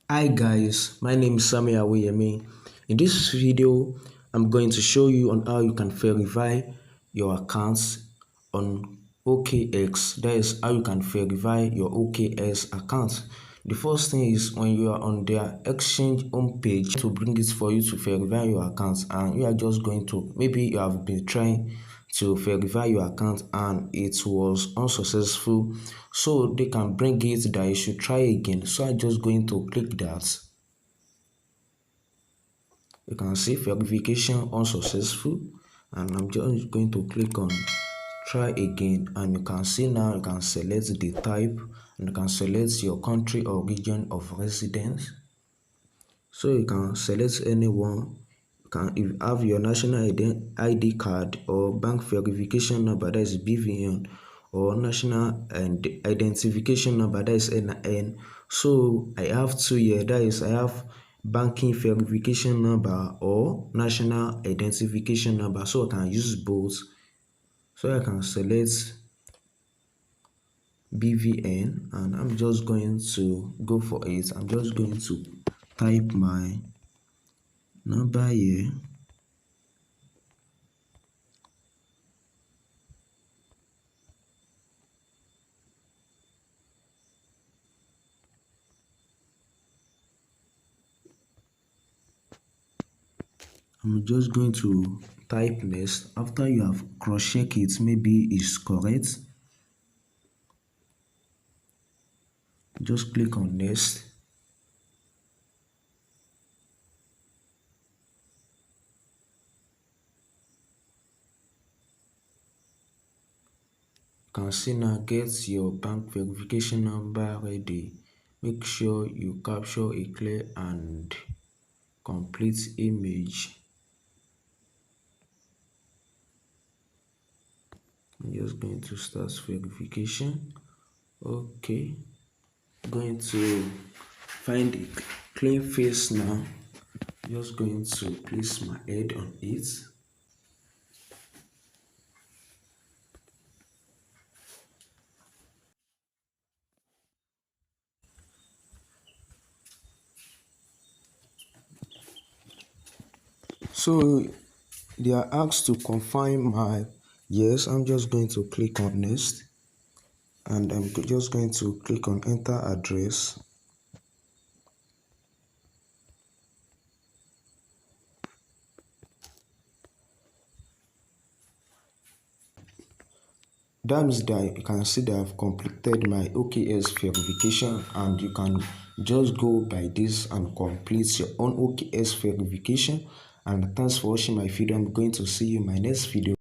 Hi guys, my name is Sami Aweyemi. In this video, I'm going to show you on how you can verify your accounts on OKX. That is how you can verify your OKX account. The first thing is when you are on their exchange homepage to bring it for you to verify your account, and you are just going to, maybe you have been trying to verify your account and it was unsuccessful, so they can bring it that you should try again. So I'm just going to click that. You can see verification unsuccessful, and I'm just going to click on try again, and you can see now you can select the type and you can select your country or region of residence. So you can select anyone. If you have your national ID card or bank verification number, that is BVN, or national and identification number, that is NIN. So I have two here, that is I have banking verification number or national identification number, so I can use both. So I can select BVN and I'm just going to go for it. I'm just going to type my number here. I'm just going to type next. After you have cross-check it, maybe it's correct, just click on next. You can see now, get your bank verification number ready. Make sure you capture a clear and complete image. I'm just going to start verification. Okay, going to find a clean face now. Just going to place my head on it. So they are asked to confirm my yes. I'm just going to click on next, and I'm just going to click on enter address. That means that you can see that I've completed my OKX verification, and you can just go by this and complete your own OKX verification. And thanks for watching my video. I'm going to see you in my next video.